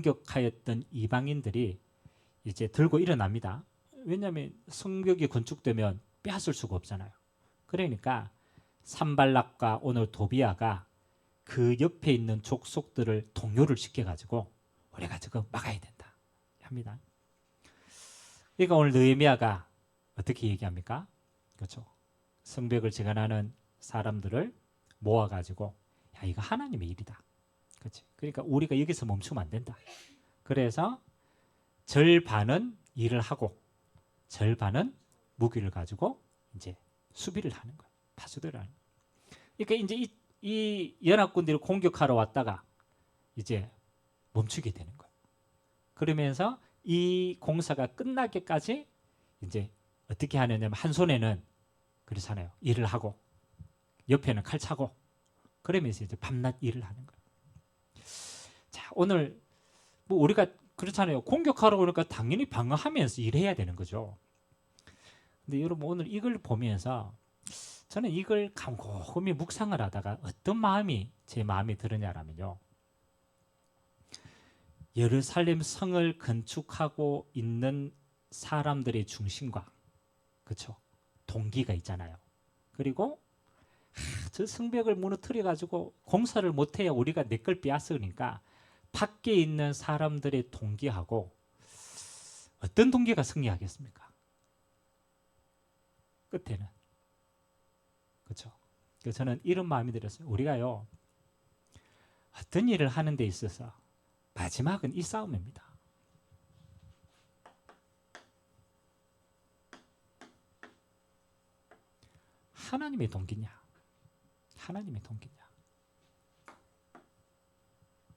공격하였던 이방인들이 이제 들고 일어납니다. 왜냐하면 성벽이 건축되면 빼앗을 수가 없잖아요. 그러니까 산발락과 오늘 도비아가 그 옆에 있는 족속들을 동요를 시켜가지고 우리가 저거 막아야 된다 합니다. 그러니까 오늘 느헤미야가 어떻게 얘기합니까? 그렇죠. 성벽을 재건하는 사람들을 모아가지고 야 이거 하나님의 일이다. 그렇지. 그러니까 우리가 여기서 멈추면 안 된다. 그래서 절반은 일을 하고 절반은 무기를 가지고 이제 수비를 하는 거예요. 파수들을 하는 거예요. 그러니까 이제 이 연합군들이 공격하러 왔다가 이제 멈추게 되는 거예요. 그러면서 이 공사가 끝나기까지 이제 어떻게 하느냐면 한 손에는 그렇잖아요. 일을 하고 옆에는 칼 차고 그러면서 이제 밤낮 일을 하는 거예요. 자, 오늘 뭐 우리가 그렇잖아요. 공격하러 오니까 당연히 방어하면서 일해야 되는 거죠. 근데 여러분 오늘 이걸 보면서 저는 이걸 곰곰이 묵상을 하다가 어떤 마음이 제 마음에 들었냐면요. 예루살렘 성을 건축하고 있는 사람들의 중심과 그렇죠. 동기가 있잖아요. 그리고 저 성벽을 무너뜨려 가지고 공사를 못해야 우리가 내 걸 빼앗으니까 밖에 있는 사람들의 동기하고 어떤 동기가 승리하겠습니까? 끝에는 그렇죠. 그래서 저는 이런 마음이 들었어요. 우리가요 어떤 일을 하는 데 있어서 마지막은 이 싸움입니다. 하나님의 동기냐, 하나님의 동기냐,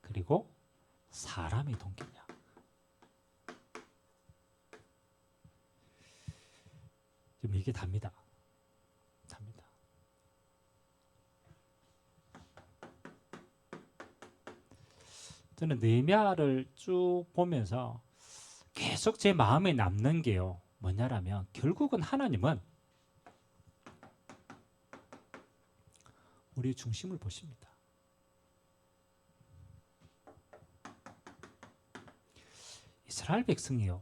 그리고 사람의 동기냐. 좀 이게 답니다. 답니다. 저는 느헤미야를 쭉 보면서 계속 제 마음에 남는 게요. 뭐냐라면 결국은 하나님은 우리의 중심을 보십니다. 이스라엘 백성이요.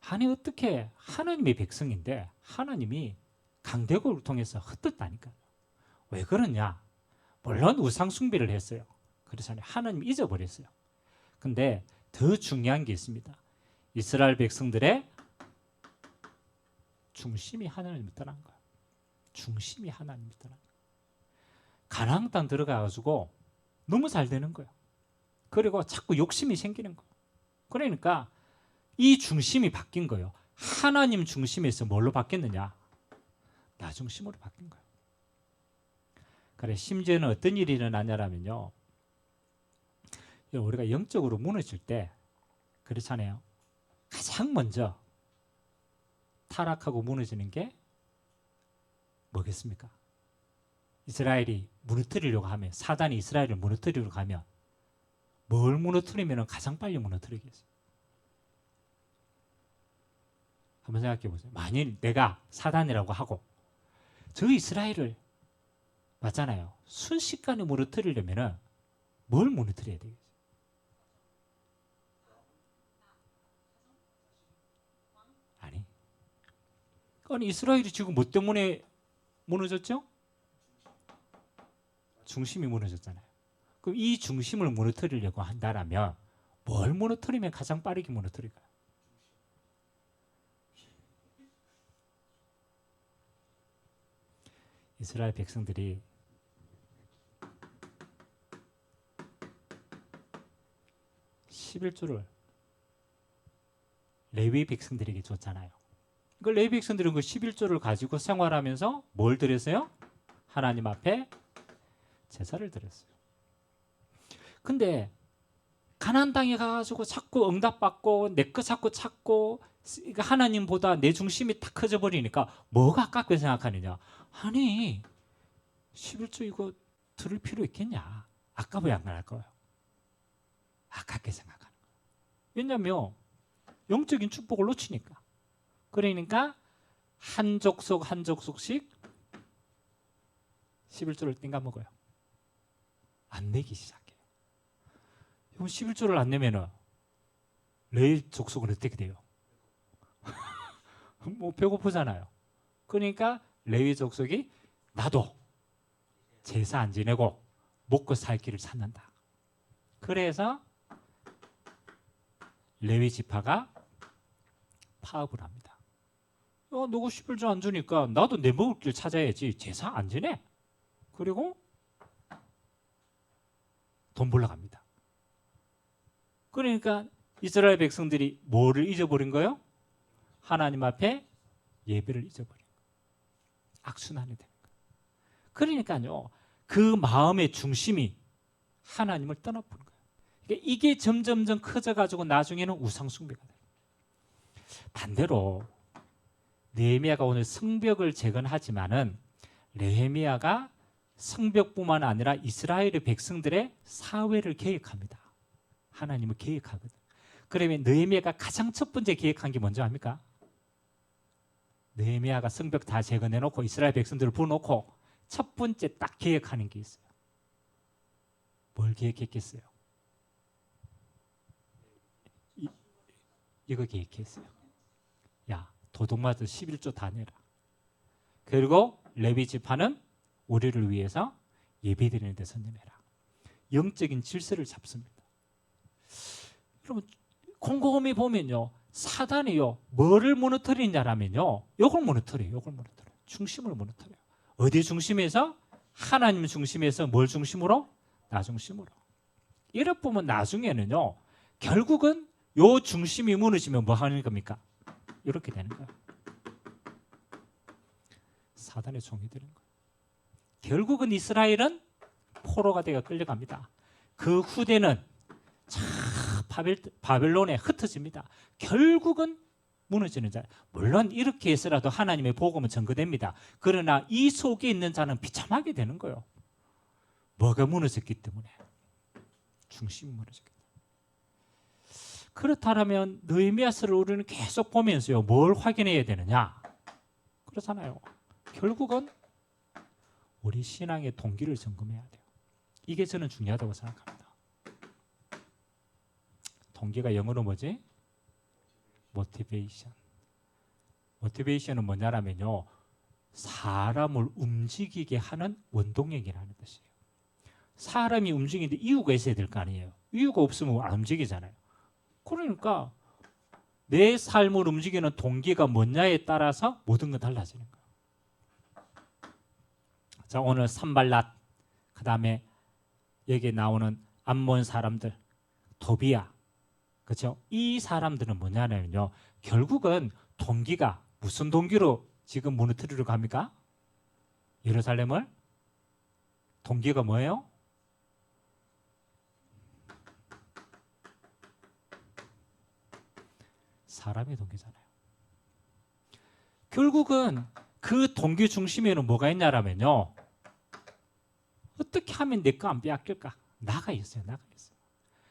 아니 어떻게 하나님의 백성인데 하나님이 강대국을 통해서 흩었다니까요. 왜 그러냐? 물론 우상 숭배를 했어요. 그래서 하나님 잊어버렸어요. 근데 더 중요한 게 있습니다. 이스라엘 백성들의 중심이 하나님을 떠난 거예요. 중심이 하나님을 떠난 거예요. 가나안 땅 들어가가지고 너무 잘 되는 거예요. 그리고 자꾸 욕심이 생기는 거예요. 그러니까 이 중심이 바뀐 거예요. 하나님 중심에서 뭘로 바뀌었느냐? 나 중심으로 바뀐 거예요. 그래 심지어는 어떤 일이 일어나냐면요. 우리가 영적으로 무너질 때 그렇잖아요. 가장 먼저 타락하고 무너지는 게 뭐겠습니까? 이스라엘이 무너뜨리려고 하면 사단이 이스라엘을 무너뜨리려고 하면 뭘 무너뜨리면 가장 빨리 무너뜨리겠어요? 한번 생각해 보세요. 만일 내가 사단이라고 하고 저 이스라엘을 맞잖아요. 순식간에 무너뜨리려면 뭘 무너뜨려야 되겠어요? 아니. 아니 이스라엘이 지금 뭐 때문에 무너졌죠? 중심이 무너졌잖아요. 그럼 이 중심을 무너뜨리려고 한다라면 뭘 무너뜨리면 가장 빠르게 무너뜨릴까요? 이스라엘 백성들이 11조를 레위 백성들에게 줬잖아요. 그 레위 백성들은 그 11조를 가지고 생활하면서 뭘 드렸어요? 하나님 앞에 제사를 드렸어요. 근데 가나안 땅에 가가지고 자꾸 응답받고 내 거 자꾸 찾고 하나님보다 내 중심이 탁 커져 버리니까 뭐가 아깝게 생각하느냐? 아니 11조 이거 들을 필요 있겠냐? 아까워야 안 할 거예요. 아깝게 생각하는 거예요. 왜냐하면 영적인 축복을 놓치니까. 그러니까 한 족속 한 족속씩 11조를 띵가 먹어요. 안 내기 시작해요. 그럼 11조를 안 내면은 레위 족속은 어떻게 돼요? 뭐 배고프잖아요. 그러니까 레위 족속이 나도 제사 안 지내고 먹고 살 길을 찾는다. 그래서 레위 지파가 파업을 합니다. 너가 11조 안 주니까 나도 내 먹을 길 찾아야지. 제사 안 지내. 그리고 돈 벌러 갑니다. 그러니까 이스라엘 백성들이 뭐를 잊어버린 거예요? 하나님 앞에 예배를 잊어버린 거예요. 악순환이 되는 거예요. 그러니까요, 그 마음의 중심이 하나님을 떠나보는 거예요. 그러니까 이게 점점점 커져가지고 나중에는 우상숭배가 돼요. 반대로 느헤미야가 오늘 성벽을 재건하지만은 느헤미야가 성벽뿐만 아니라 이스라엘의 백성들의 사회를 계획합니다. 하나님을 계획하거든. 그러면 느헤미야가 가장 첫 번째 계획한 게 뭔지 압니까? 느헤미야가 성벽 다 재건해놓고 이스라엘 백성들을 부어놓고 첫 번째 딱 계획하는 게 있어요. 뭘 계획했겠어요? 이거 계획했어요. 야, 도둑마저 11조 다 내라. 그리고 레위 지파는 우리를 위해서 예배드리는 데 선점해라. 영적인 질서를 잡습니다. 여러분 곰곰이 보면요, 사단이요 뭐를 무너뜨리냐라면요, 요걸 무너뜨려요. 요걸 무너뜨려요. 중심을 무너뜨려요. 어디 중심에서? 하나님 중심에서 뭘 중심으로? 나 중심으로. 이렇게 보면 나중에는요, 결국은 요 중심이 무너지면 뭐 하는 겁니까? 이렇게 되는 거예요. 사단의 종이 되는 거예요. 결국은 이스라엘은 포로가 되어 끌려갑니다. 그 후대는 바벨론에 흩어집니다. 결국은 무너지는 자. 물론 이렇게 해서라도 하나님의 복음은 전거됩니다. 그러나 이 속에 있는 자는 비참하게 되는 거예요. 뭐가 무너졌기 때문에. 중심이 무너졌기 때문에. 그렇다면 느헤미야서를 우리는 계속 보면서요, 뭘 확인해야 되느냐? 그렇잖아요. 결국은 우리 신앙의 동기를 점검해야 돼요. 이게 저는 중요하다고 생각합니다. 동기가 영어로 뭐지? 모티베이션. 모티베이션은 뭐냐라면요, 사람을 움직이게 하는 원동력이라는 뜻이에요. 사람이 움직이는데 이유가 있어야 될 거 아니에요. 이유가 없으면 안 움직이잖아요. 그러니까 내 삶을 움직이는 동기가 뭐냐에 따라서 모든 건 달라지는 거예요. 자, 오늘 산발랏, 그 다음에 여기 나오는 암몬 사람들, 도비야, 그렇죠? 이 사람들은 뭐냐면요, 결국은 동기가 무슨 동기로 지금 무너뜨리려고 합니까? 예루살렘을? 동기가 뭐예요? 사람의 동기잖아요. 결국은 그 동기 중심에는 뭐가 있냐라면요, 어떻게 하면 내 거 안 빼앗길까? 나가 있어요. 나가 있어요.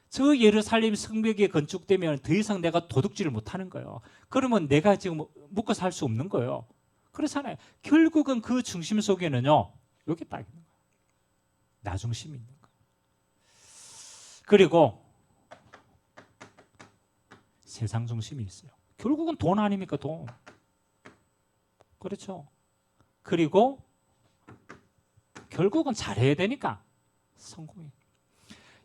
저 예루살렘 성벽이 건축되면 더 이상 내가 도둑질을 못하는 거예요. 그러면 내가 지금 묵고 살 수 없는 거예요. 그렇잖아요. 결국은 그 중심 속에는요, 여기 딱 있는 거예요. 나 중심이 있는 거예요. 그리고 세상 중심이 있어요. 결국은 돈 아닙니까? 돈. 그렇죠. 그리고 결국은 잘해야 되니까 성공이.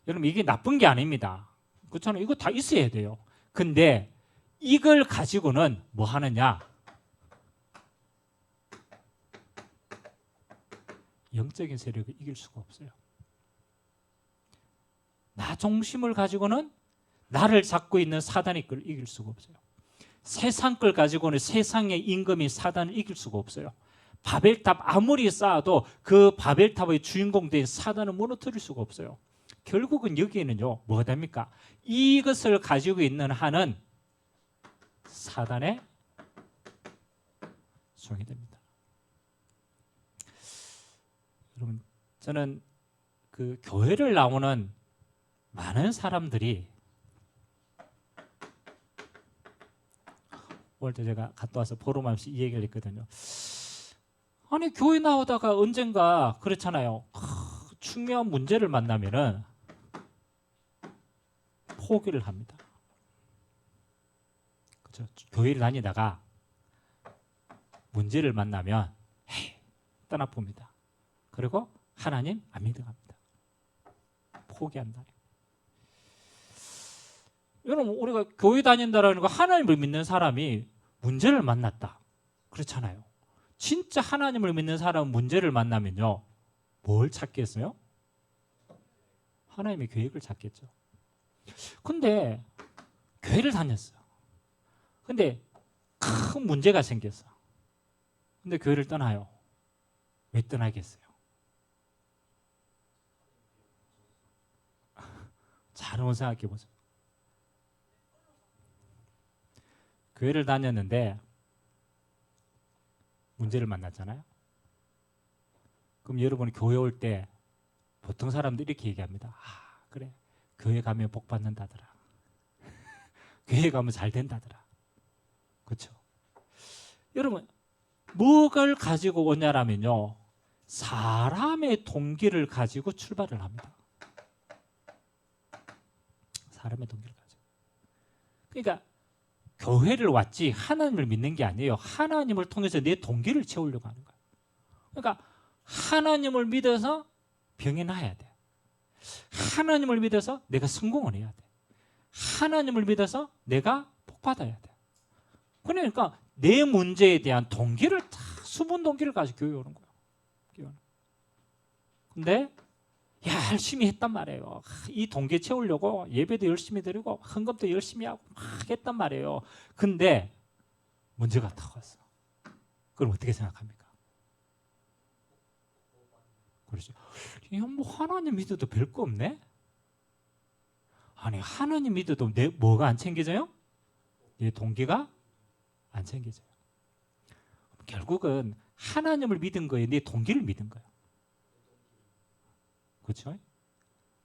여러분 이게 나쁜 게 아닙니다. 그렇잖아요. 이거 다 있어야 돼요. 근데 이걸 가지고는 뭐 하느냐? 영적인 세력을 이길 수가 없어요. 나 중심을 가지고는 나를 잡고 있는 사단의 걸 이길 수가 없어요. 세상 걸 가지고는 세상의 임금인 사단을 이길 수가 없어요. 바벨탑 아무리 쌓아도 그 바벨탑의 주인공 된 사단을 무너뜨릴 수가 없어요. 결국은 여기에는요, 뭐가 됩니까? 이것을 가지고 있는 한은 사단의 종이 됩니다. 여러분, 저는 그 교회를 나오는 많은 사람들이, 올 때 제가 갔다 와서 포럼하면서 이 얘기를 했거든요. 아니 교회 나오다가 언젠가 그렇잖아요. 중요한 문제를 만나면은 포기를 합니다. 그렇죠? 교회를 다니다가 문제를 만나면 떠나봅니다. 그리고 하나님 안 믿어갑니다. 포기한다. 여러분, 우리가 교회 다닌다라는 거, 하나님을 믿는 사람이 문제를 만났다, 그렇잖아요. 진짜 하나님을 믿는 사람은 문제를 만나면요, 뭘 찾겠어요? 하나님의 계획을 찾겠죠. 근데 교회를 다녔어요. 근데 큰 문제가 생겼어. 근데 교회를 떠나요. 왜 떠나겠어요? 잘 한번 생각해 보세요. 교회를 다녔는데 문제를 만났잖아요. 그럼 여러분이 교회 올 때 보통 사람들이 이렇게 얘기합니다. 아, 그래, 교회 가면 복 받는다더라. 교회 가면 잘 된다더라. 그렇죠? 여러분, 뭐를 가지고 오냐라면요, 사람의 동기를 가지고 출발을 합니다. 사람의 동기를 가지고. 그러니까 교회를 왔지 하나님을 믿는 게 아니에요. 하나님을 통해서 내 동기를 채우려고 하는 거예요. 그러니까 하나님을 믿어서 병이 나야 돼. 하나님을 믿어서 내가 성공을 해야 돼. 하나님을 믿어서 내가 복받아야 돼. 그러니까 내 문제에 대한 동기를 다, 수분 동기를 가지고 교회 오는 거예요. 근데 열심히 했단 말이에요. 이 동기 채우려고 예배도 열심히 드리고 헌금도 열심히 하고 막 했단 말이에요. 근데 문제가 딱 왔어. 그럼 어떻게 생각합니까? 그렇죠. 뭐 하나님 믿어도 별거 없네? 아니, 하나님 믿어도 내 뭐가 안 챙겨져요? 내 동기가 안 챙겨져요. 결국은 하나님을 믿은 거에 내 동기를 믿은 거예요. 그렇죠?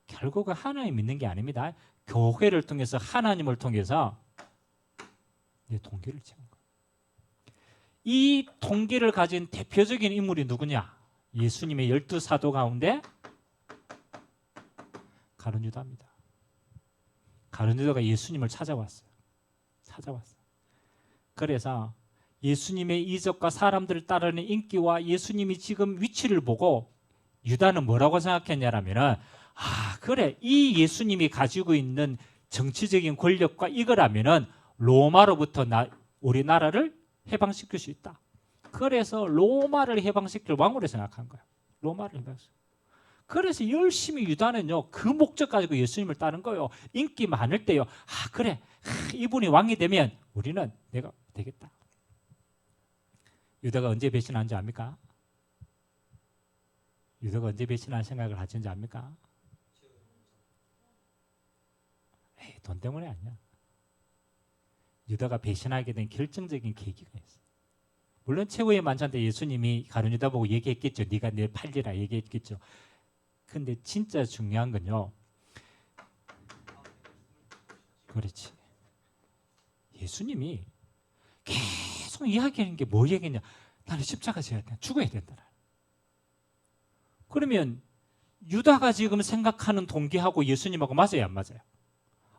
결국은 하나님 믿는 게 아닙니다. 교회를 통해서, 하나님을 통해서 내 동기를 채운 거예요. 이 동기를 가진 대표적인 인물이 누구냐? 예수님의 12사도 가운데 가룟 유다입니다. 가룟 유다가 예수님을 찾아왔어요. 그래서 예수님의 이적과 사람들을 따르는 인기와 예수님이 지금 위치를 보고 유다는 뭐라고 생각했냐라면은, 아, 그래, 이 예수님이 가지고 있는 정치적인 권력과 이거라면은 로마로부터 우리나라를 해방시킬 수 있다. 그래서 로마를 해방시킬 왕으로 생각한 거예요. 로마를 해방시킬. 그래서 열심히 유다는요, 그 목적 가지고 예수님을 따른 거예요. 인기 많을 때요, 아, 그래, 이분이 왕이 되면 우리는 내가 되겠다. 유다가 언제 배신한 줄 압니까? 유다가 언제 배신할 생각을 하는지 압니까? 에이, 돈 때문에 아니야. 유다가 배신하게 된 결정적인 계기가 있어요. 물론 최후의 만찬 때 예수님이 가룟 유다 보고 얘기했겠죠. 네가 내 팔리라 얘기했겠죠. 근데 진짜 중요한 건요, 그렇지, 예수님이 계속 이야기하는 게 뭐 얘기냐? 나는 십자가 져야 돼. 죽어야 된다. 그러면 유다가 지금 생각하는 동기하고 예수님하고 맞아요, 안 맞아요?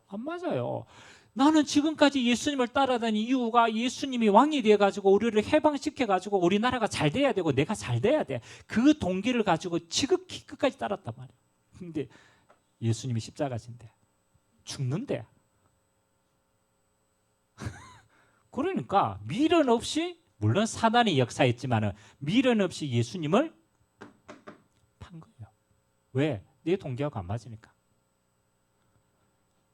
안 맞아요. 나는 지금까지 예수님을 따라다닌 이유가 예수님이 왕이 돼가지고 우리를 해방시켜가지고 우리나라가 잘 돼야 되고 내가 잘 돼야 돼. 그 동기를 가지고 지극히 끝까지 따랐단 말이에요. 근데 예수님이 십자가신데, 죽는데. 그러니까 미련 없이, 물론 사단이 역사했지만 미련 없이 예수님을 판 거예요. 왜? 내 동기하고 안 맞으니까.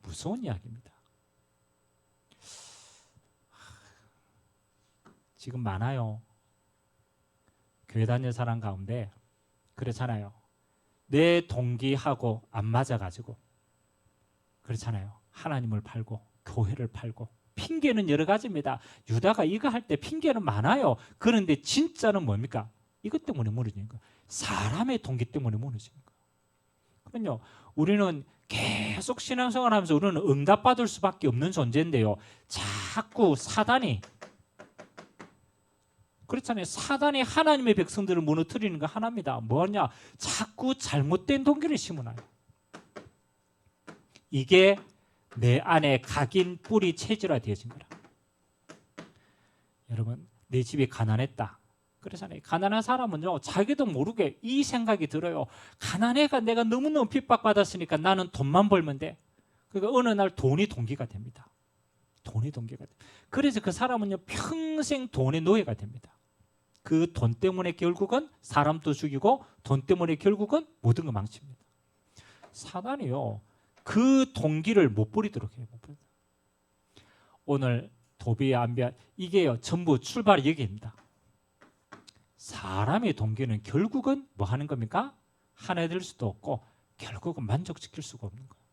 무서운 이야기입니다. 지금 많아요. 교회 다니는 사람 가운데 그렇잖아요. 내 동기하고 안 맞아가지고 그렇잖아요. 하나님을 팔고 교회를 팔고. 핑계는 여러 가지입니다. 유다가 이거 할 때 핑계는 많아요. 그런데 진짜는 뭡니까? 이것 때문에 무너지는 거예요. 사람의 동기 때문에 무너지는 거예요. 그럼요, 우리는 계속 신앙생활하면서 우리는 응답받을 수밖에 없는 존재인데요, 자꾸 사단이, 그렇잖아요. 사단이 하나님의 백성들을 무너뜨리는 거 하나입니다. 뭐냐? 자꾸 잘못된 동기를 심어놔요. 이게 내 안에 각인 뿌리 체질화 되어진 거라. 여러분, 내 집이 가난했다. 그래서 가난한 사람은요, 자기도 모르게 이 생각이 들어요. 가난해가 내가 너무너무 핍박받았으니까 나는 돈만 벌면 돼. 그러니까 어느 날 돈이 동기가 됩니다. 돈이 동기가 돼. 그래서 그 사람은요, 평생 돈의 노예가 됩니다. 그 돈 때문에 결국은 사람도 죽이고 돈 때문에 결국은 모든 걸 망칩니다. 사단이요, 그 동기를 못 부리도록 해요. 못 부리도록. 오늘 도비야 안비야 이게요, 전부 출발이 여기입니다. 사람의 동기는 결국은 뭐 하는 겁니까? 하나 될 수도 없고 결국은 만족시킬 수가 없는 거예요.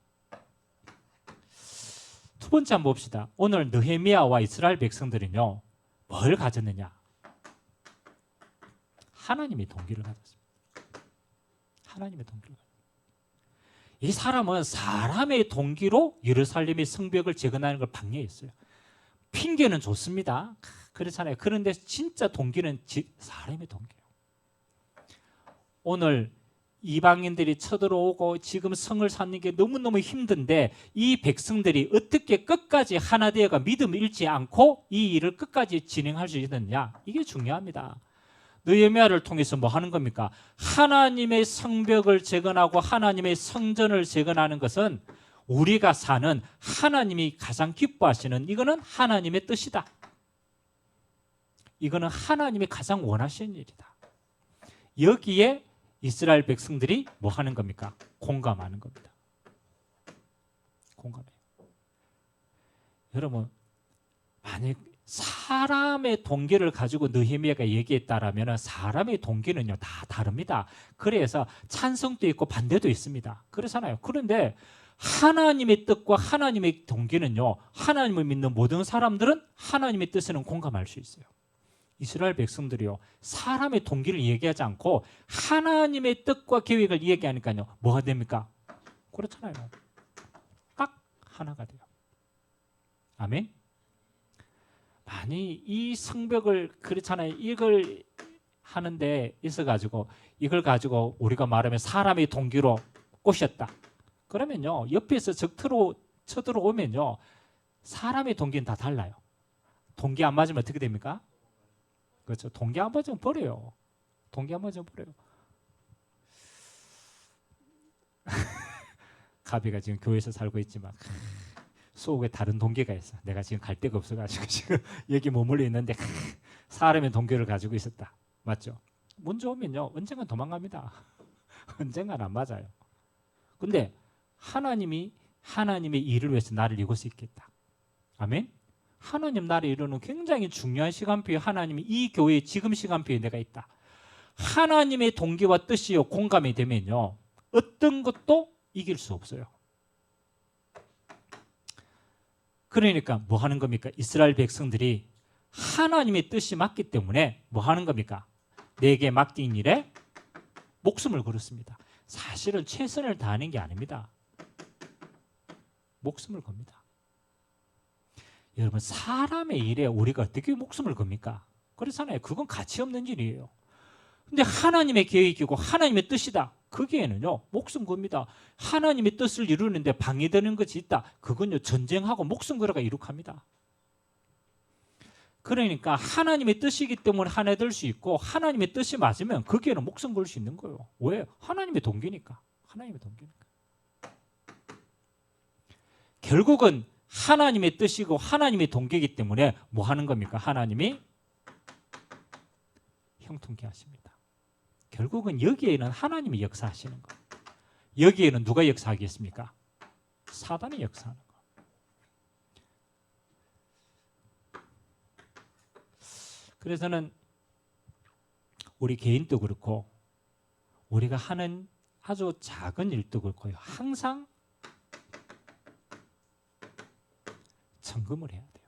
두 번째 한번 봅시다. 오늘 느헤미야와 이스라엘 백성들은요, 뭘 가졌느냐? 하나님의 동기를 가졌습니다. 하나님의 동기를 가졌습니다. 이 사람은 사람의 동기로 예루살렘의 성벽을 재건하는 걸 방해했어요. 핑계는 좋습니다. 그렇잖아요. 그런데 진짜 동기는 사람의 동기예요. 오늘 이방인들이 쳐들어오고 지금 성을 쌓는 게 너무너무 힘든데 이 백성들이 어떻게 끝까지 하나 되어가 믿음을 잃지 않고 이 일을 끝까지 진행할 수 있느냐, 이게 중요합니다. 느헤미야를 통해서 뭐 하는 겁니까? 하나님의 성벽을 재건하고 하나님의 성전을 재건하는 것은 우리가 사는 하나님이 가장 기뻐하시는, 이거는 하나님의 뜻이다. 이거는 하나님이 가장 원하시는 일이다. 여기에 이스라엘 백성들이 뭐 하는 겁니까? 공감하는 겁니다. 공감해요. 여러분, 만약 사람의 동기를 가지고 느헤미야가 얘기했다라면 사람의 동기는요, 다 다릅니다. 그래서 찬성도 있고 반대도 있습니다. 그렇잖아요. 그런데 하나님의 뜻과 하나님의 동기는요, 하나님을 믿는 모든 사람들은 하나님의 뜻에는 공감할 수 있어요. 이스라엘 백성들이요, 사람의 동기를 얘기하지 않고 하나님의 뜻과 계획을 얘기하니까요, 뭐가 됩니까? 그렇잖아요. 딱 하나가 돼요. 아멘. 아니, 이 성벽을, 그렇잖아요, 이걸 하는데 있어가지고 이걸 가지고 우리가 말하면 사람의 동기로 꼬셨다. 그러면요, 옆에서 적으로 쳐들어오면요, 사람의 동기는 다 달라요. 동기 안 맞으면 어떻게 됩니까? 그렇죠. 동기 안 맞으면 버려요. 동기 안 맞으면 버려요. 가비가 지금 교회에서 살고 있지만 속에 다른 동기가 있어. 내가 지금 갈 데가 없어가지고 지금 여기 머물러 있는데 사람의 동기를 가지고 있었다. 맞죠? 문제 오면요, 언젠간 도망갑니다. 언젠간 안 맞아요. 근데 하나님의 일을 위해서 나를 이룰 수 있겠다. 아멘? 하나님 나를 이루는 굉장히 중요한 시간표에 하나님이 이 교회의 지금 시간표에 내가 있다. 하나님의 동기와 뜻이요, 공감이 되면요, 어떤 것도 이길 수 없어요. 그러니까 뭐 하는 겁니까? 이스라엘 백성들이 하나님의 뜻이 맞기 때문에 뭐 하는 겁니까? 내게 맡긴 일에 목숨을 걸었습니다. 사실은 최선을 다하는 게 아닙니다. 목숨을 겁니다. 여러분, 사람의 일에 우리가 어떻게 목숨을 겁니까? 그렇잖아요. 그건 가치 없는 일이에요. 근데 하나님의 계획이고 하나님의 뜻이다. 거기에는요, 목숨 겁니다. 하나님의 뜻을 이루는데 방해되는 것이 있다. 그건요, 전쟁하고 목숨 걸어가 이룩합니다. 그러니까 하나님의 뜻이기 때문에 하나 될 수 있고 하나님의 뜻이 맞으면 거기에는 목숨 걸 수 있는 거예요. 왜? 하나님의 동기니까. 하나님의 동기니까. 결국은 하나님의 뜻이고 하나님의 동기이기 때문에 뭐 하는 겁니까? 하나님이 형통케 하십니다. 결국은 여기에는 하나님이 역사하시는 거예요. 여기에는 누가 역사하겠습니까? 사단이 역사하는 거예요. 그래서는 우리 개인도 그렇고 우리가 하는 아주 작은 일도 그렇고요, 항상 점검을 해야 돼요.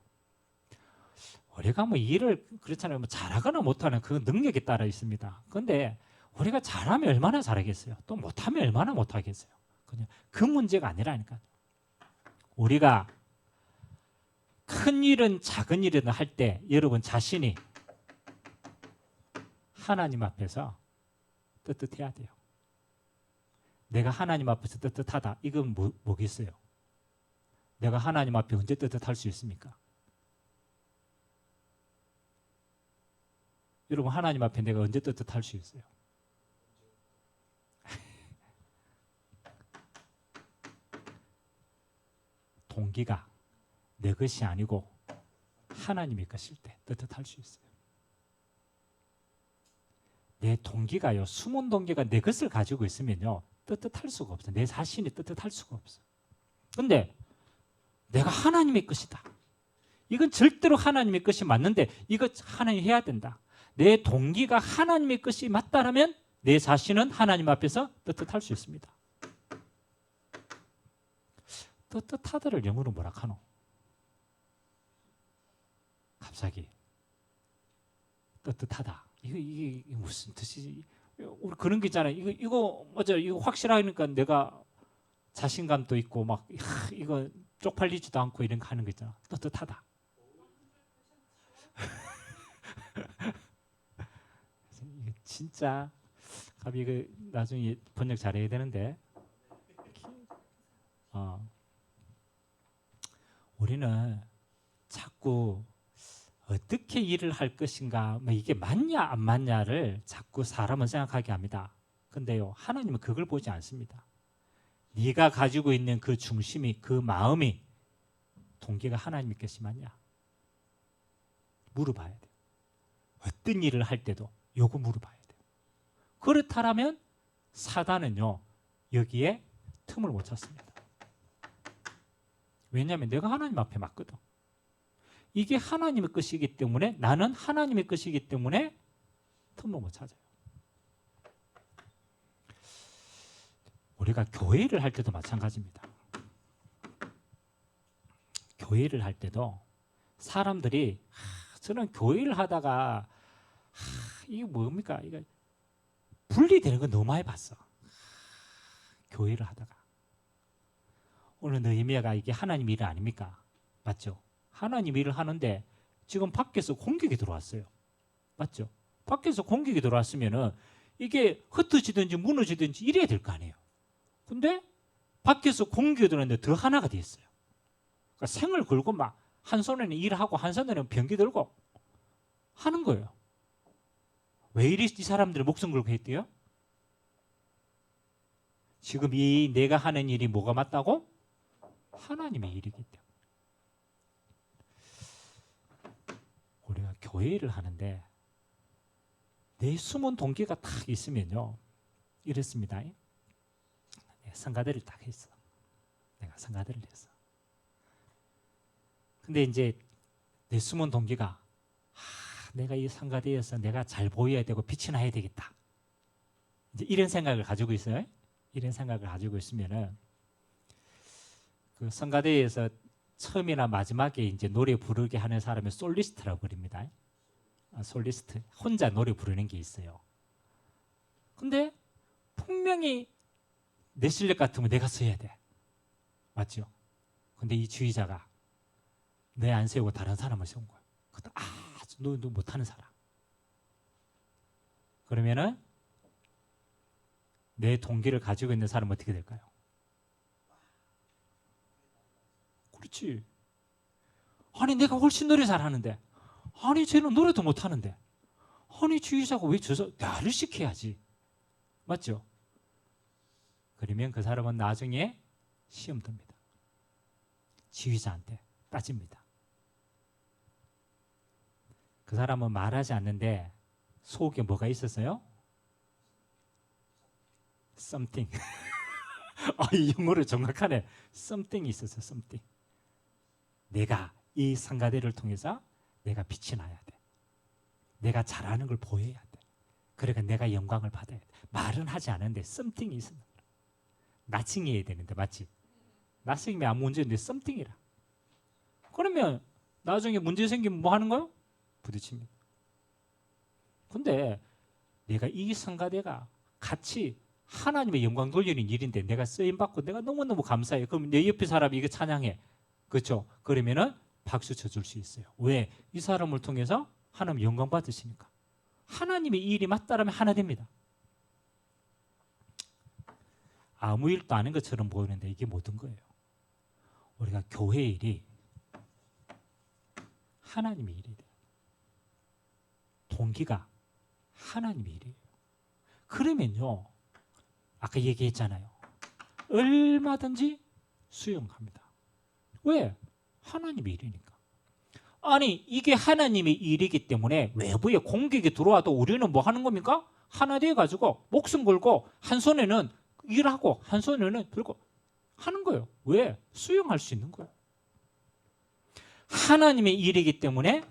우리가 뭐 일을 그렇잖아요, 뭐 잘하거나 못하는 그 능력에 따라 있습니다. 그런데 우리가 잘하면 얼마나 잘하겠어요? 또 못하면 얼마나 못하겠어요? 그냥 그 문제가 아니라니까요. 우리가 큰 일은 작은 일이든 할 때 여러분 자신이 하나님 앞에서 떳떳해야 돼요. 내가 하나님 앞에서 떳떳하다. 이건 뭐겠어요? 내가 하나님 앞에 언제 떳떳할 수 있습니까? 여러분, 하나님 앞에 내가 언제 떳떳할 수 있어요? 동기가 내 것이 아니고 하나님의 것일 때 떳떳할 수 있어요. 내 동기가요, 숨은 동기가 내 것을 가지고 있으면요, 떳떳할 수가 없어. 내 자신이 떳떳할 수가 없어. 근데 내가 하나님의 것이다. 이건 절대로 하나님의 것이 맞는데 이거 하나님이 해야 된다. 내 동기가 하나님의 것이 맞다라면 내 자신은 하나님 앞에서 떳떳할 수 있습니다. 떳떳하다를 영어로 뭐라 하노? 갑자기 떳떳하다. 이게 무슨 뜻이지? 우리 그런 게 있잖아요. 이거 맞아. 이거 확실하니까 내가 자신감도 있고 막 이거 쪽팔리지도 않고 이런 거 하는 거 있잖아. 떳떳하다. 이게 진짜 이거 나중에 번역 잘해야 되는데. 우리는 자꾸 어떻게 일을 할 것인가, 뭐 이게 맞냐 안 맞냐를 자꾸 사람은 생각하게 합니다. 근데요, 하나님은 그걸 보지 않습니다. 네가 가지고 있는 그 중심이, 그 마음이 동기가 하나님의 것이 맞냐 물어봐야 돼요. 어떤 일을 할 때도 요거 물어봐야 돼요. 그렇다면 사단은요, 여기에 틈을 못 찼습니다. 왜냐하면 내가 하나님 앞에 맞거든. 이게 하나님의 것이기 때문에, 나는 하나님의 것이기 때문에 틈을 못 찾아요. 우리가 교회를 할 때도 마찬가지입니다. 교회를 할 때도 사람들이 저는 교회를 하다가 이게 뭡니까? 이거 분리되는 거 너무 많이 봤어. 교회를 하다가. 오늘 느헤미야가 이게 하나님 일 아닙니까? 맞죠? 하나님 일을 하는데 지금 밖에서 공격이 들어왔어요. 맞죠? 밖에서 공격이 들어왔으면은 이게 흩어지든지 무너지든지 이래야 될 거 아니에요. 근데 밖에서 공격이 들어왔는데 더 하나가 돼 있어요. 그러니까 생을 걸고 막 한 손에는 일하고 한 손에는 병기 들고 하는 거예요. 왜 이리 이 사람들이 목숨 걸고 했대요? 지금 이 내가 하는 일이 뭐가 맞다고? 하나님의 일이기 때문에. 우리가 교회를 하는데 내 숨은 동기가 딱 있으면요, 이렇습니다. 성가대를 딱 했어. 내가 성가대를 했어. 근데 이제 내 숨은 동기가 내가 이 성가대에서 내가 잘 보여야 되고 빛이 나야 되겠다. 이제 이런 생각을 가지고 있어요. 이런 생각을 가지고 있으면은 그 성가대에서 처음이나 마지막에 이제 노래 부르게 하는 사람을 솔리스트라고 부릅니다. 솔리스트, 혼자 노래 부르는 게 있어요. 근데 분명히 내 실력 같으면 내가 써야 돼. 맞죠? 근데 이 주의자가 내 안 세우고 다른 사람을 세운 거야. 그것도 너 못하는 사람. 그러면은 내 동기를 가지고 있는 사람은 어떻게 될까요? 그렇지. 아니 내가 훨씬 노래 잘하는데, 아니 쟤는 노래도 못하는데, 아니 주의자가 왜 나를 시켜야지. 맞죠? 그러면 그 사람은 나중에 시험 듭니다. 지휘자한테 따집니다. 그 사람은 말하지 않는데 속에 뭐가 있었어요? something. 이 영어로 정확하네. something이 있었어요. something. 내가 이 성가대를 통해서 내가 빛이 나야 돼. 내가 잘하는 걸 보여야 돼. 그러니까 내가 영광을 받아야 돼. 말은 하지 않는데 something이 있어. 나칭해야 되는데, 맞지? 나칭이면 아무 문제 없는데 something이라. 그러면 나중에 문제 생기면 뭐 하는 거요? 부딪힙니다. 근데 내가 이 성가대가 같이 하나님의 영광 돌리는 일인데 내가 쓰임받고 내가 너무너무 감사해. 그럼 내 옆에 사람이 이거 찬양해. 그렇죠? 그러면은 박수 쳐줄 수 있어요. 왜? 이 사람을 통해서 하나님 영광 받으시니까. 하나님의 일이 맞다라면 하나 됩니다. 아무 일도 아닌 것처럼 보이는데 이게 모든 거예요. 우리가 교회 일이 하나님의 일이에요. 동기가 하나님의 일이에요. 그러면요, 아까 얘기했잖아요. 얼마든지 수용합니다. 왜? 하나님의 일이니까. 아니, 이게 하나님의 일이기 때문에 외부에 공격이 들어와도 우리는 뭐 하는 겁니까? 하나 돼가지고 목숨 걸고 한 손에는 일하고 한 손에는 들고 하는 거예요. 왜? 수용할 수 있는 거예요. 하나님의 일이기 때문에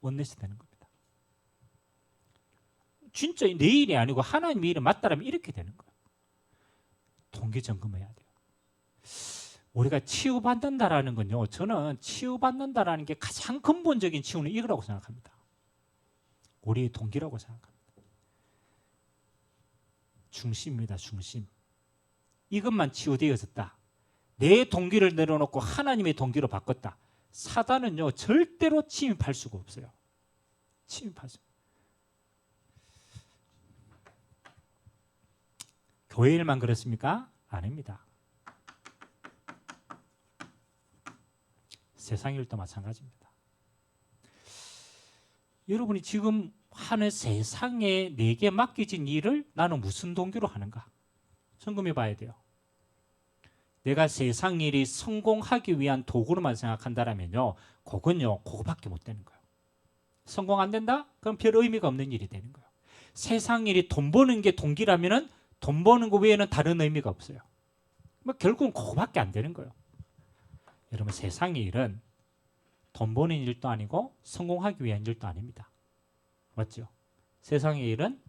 원넷이 되는 겁니다. 진짜 내 일이 아니고 하나님의 일이 맞다라면 이렇게 되는 거예요. 동기 점검해야 돼요. 우리가 치유받는다라는 건요, 저는 치유받는다라는 게 가장 근본적인 치유는 이거라고 생각합니다. 우리의 동기라고 생각합니다. 중심입니다. 중심. 이것만 치유되어졌다. 내 동기를 내려놓고 하나님의 동기로 바꿨다. 사단은요, 절대로 침입할 수가 없어요. 침입할 수. 교회 일만 그렇습니까? 아닙니다. 세상 일도 마찬가지입니다. 여러분이 지금 하는 세상에 내게 맡겨진 일을 나는 무슨 동기로 하는가? 점검해 봐야 돼요. 내가 세상 일이 성공하기 위한 도구로만 생각한다면요, 그건요, 그거밖에 못 되는 거예요. 성공 안 된다? 그럼 별 의미가 없는 일이 되는 거예요. 세상 일이 돈 버는 게 동기라면은 돈 버는 거 외에는 다른 의미가 없어요. 뭐 결국은 그거밖에 안 되는 거예요. 여러분, 세상의 일은 돈 버는 일도 아니고 성공하기 위한 일도 아닙니다. 맞죠? 세상의 일은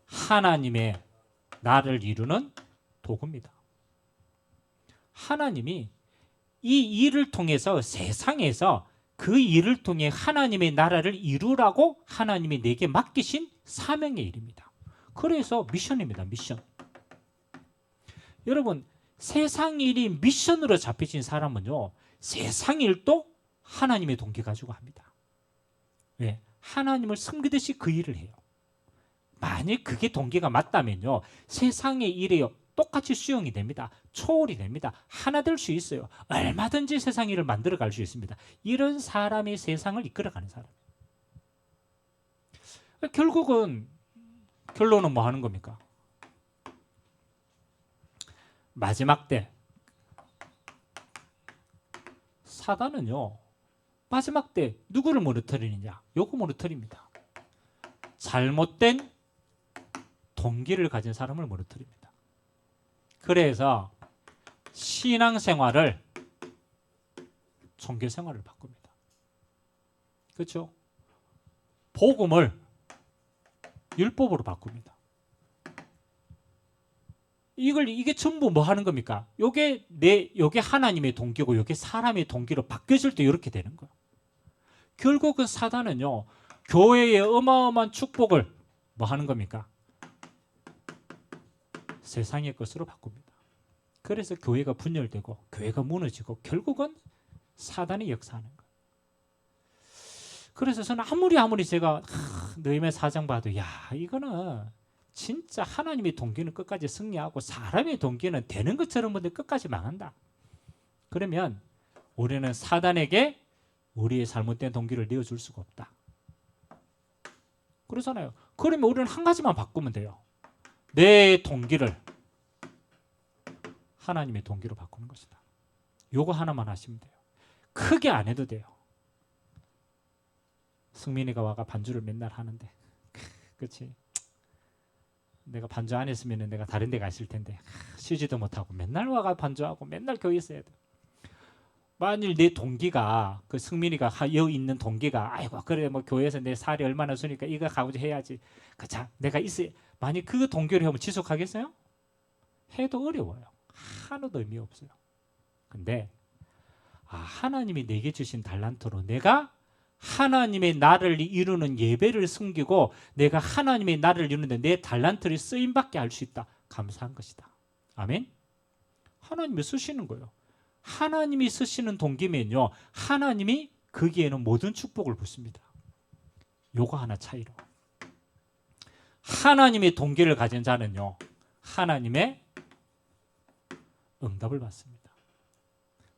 하나님의 나를 이루는 도구입니다. 하나님이 이 일을 통해서 세상에서 그 일을 통해 하나님의 나라를 이루라고 하나님이 내게 맡기신 사명의 일입니다. 그래서 미션입니다. 미션. 여러분, 세상 일이 미션으로 잡히신 사람은요, 세상 일도 하나님의 동기 가지고 합니다. 왜? 하나님을 섬기듯이 그 일을 해요. 만약 그게 동기가 맞다면요, 세상의 일에 똑같이 수용이 됩니다. 초월이 됩니다. 하나 될 수 있어요. 얼마든지 세상 일을 만들어갈 수 있습니다. 이런 사람이 세상을 이끌어가는 사람이에요. 결국은 결론은 뭐 하는 겁니까? 마지막 때 사단은요, 마지막 때 누구를 무너뜨리느냐? 요거 무너뜨립니다. 잘못된 동기를 가진 사람을 무너뜨립니다. 그래서 신앙생활을 종교생활을 바꿉니다. 그렇죠? 복음을 율법으로 바꿉니다. 이게 전부 뭐 하는 겁니까? 요게 하나님의 동기고 요게 사람의 동기로 바뀌어질 때 이렇게 되는 거예요. 결국은 사단은요, 교회의 어마어마한 축복을 뭐 하는 겁니까? 세상의 것으로 바꿉니다. 그래서 교회가 분열되고 교회가 무너지고 결국은 사단이 역사하는 거예요. 그래서 저는 아무리 제가 느헤미야 4장 봐도 야, 이거는 진짜 하나님의 동기는 끝까지 승리하고 사람의 동기는 되는 것처럼 보는데 끝까지 망한다. 그러면 우리는 사단에게 우리의 잘못된 동기를 내어줄 수가 없다. 그러잖아요. 그러면 우리는 한 가지만 바꾸면 돼요. 내 동기를 하나님의 동기로 바꾸는 것이다. 요거 하나만 하시면 돼요. 크게 안 해도 돼요. 승민이가 와가 반주를 맨날 하는데, 그렇지? 내가 반주 안 했으면 내가 다른 데 갔을 텐데 쉬지도 못하고 맨날 와가 반주하고 맨날 교회 있어야 돼. 만일 내 동기가 그 승민이가 여기 있는 동기가 아이고 그래 뭐 교회에서 내 살이 얼마나 주니까 이거 가고자 해야지. 그자 내가 있어. 만약 그 동기를 하면 지속하겠어요? 해도 어려워요. 하나도 의미 없어요. 근데 하나님이 내게 주신 달란트로 내가 하나님의 나를 이루는 예배를 섬기고 내가 하나님의 나를 이루는데 내 달란트를 쓰임받게 할 수 있다. 감사한 것이다. 아멘. 하나님이 쓰시는 거예요. 하나님이 쓰시는 동기면요, 하나님이 거기에는 모든 축복을 붓습니다. 요거 하나 차이로. 하나님의 동기를 가진 자는요, 하나님의 응답을 받습니다.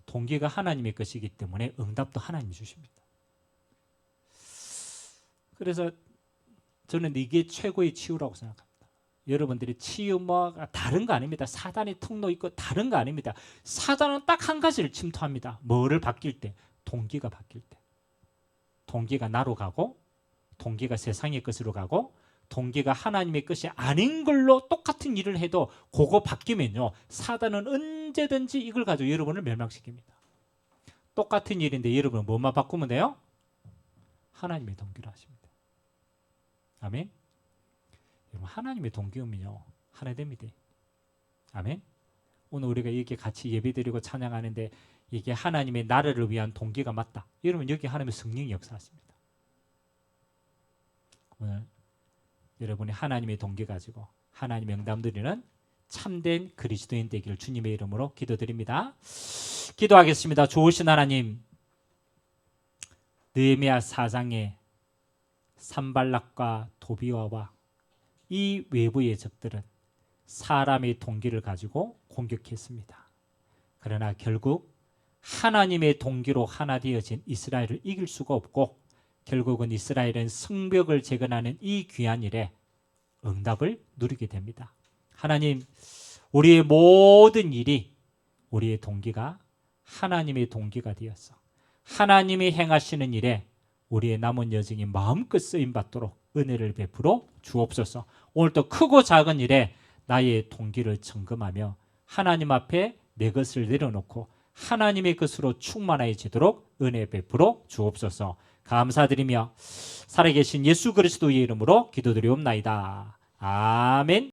동기가 하나님의 것이기 때문에 응답도 하나님이 주십니다. 그래서 저는 이게 최고의 치유라고 생각합니다. 여러분들이 치유 다른 거 아닙니다. 사단이 통로 있고 다른 거 아닙니다. 사단은 딱 한 가지를 침투합니다. 뭐를 바뀔 때? 동기가 바뀔 때. 동기가 나로 가고, 동기가 세상의 것으로 가고, 동기가 하나님의 것이 아닌 걸로 똑같은 일을 해도 그거 바뀌면요, 사단은 언제든지 이걸 가지고 여러분을 멸망시킵니다. 똑같은 일인데 여러분은 뭐만 바꾸면 돼요? 하나님의 동기로 하십니다. 아멘. 여러분, 하나님의 동기면요 하나 됩니다. 아멘. 오늘 우리가 이렇게 같이 예배드리고 찬양하는데 이게 하나님의 나라를 위한 동기가 맞다. 여러분, 여기 하나님의 성령이 역사하십니다. 오늘 여러분이 하나님의 동기 가지고 하나님의 응답 드리는 참된 그리스도인 되기를 주님의 이름으로 기도드립니다. 기도하겠습니다. 좋으신 하나님, 느헤미야 4장에 산발락과 도비아와 이 외부의 적들은 사람의 동기를 가지고 공격했습니다. 그러나 결국 하나님의 동기로 하나 되어진 이스라엘을 이길 수가 없고, 결국은 이스라엘은 성벽을 재건하는 이 귀한 일에 응답을 누리게 됩니다. 하나님, 우리의 모든 일이 우리의 동기가 하나님의 동기가 되어서 하나님이 행하시는 일에 우리의 남은 여정이 마음껏 쓰임받도록 은혜를 베풀어 주옵소서. 오늘도 크고 작은 일에 나의 동기를 점검하며 하나님 앞에 내 것을 내려놓고 하나님의 것으로 충만해지도록 은혜 베풀어 주옵소서. 감사드리며 살아계신 예수 그리스도의 이름으로 기도드리옵나이다. 아멘.